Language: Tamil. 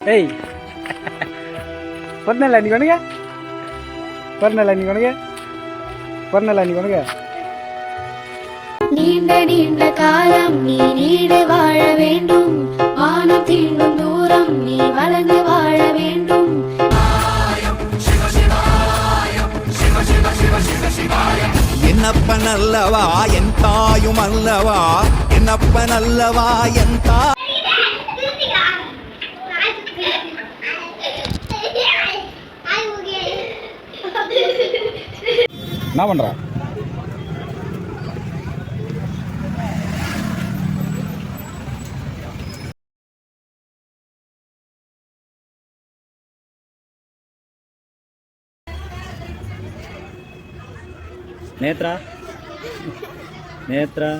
ஏய் பொண்ணல நீ கொனுங்க பொண்ணல நீ கொனுங்க பொண்ணல நீ கொனுங்க நீண்ட நீண்ட காலம் நீ நீடு வாழ வேண்டும் வானம் தீண்டும் தூரம் நீ வளர்ந்து வாழ வேண்டும் என்னப்பன் அல்லவா என் தாயும் அல்லவா என்னப்பன் அல்லவா என் தாய் என்ன பண்ற நேத்ரா நேத்ரா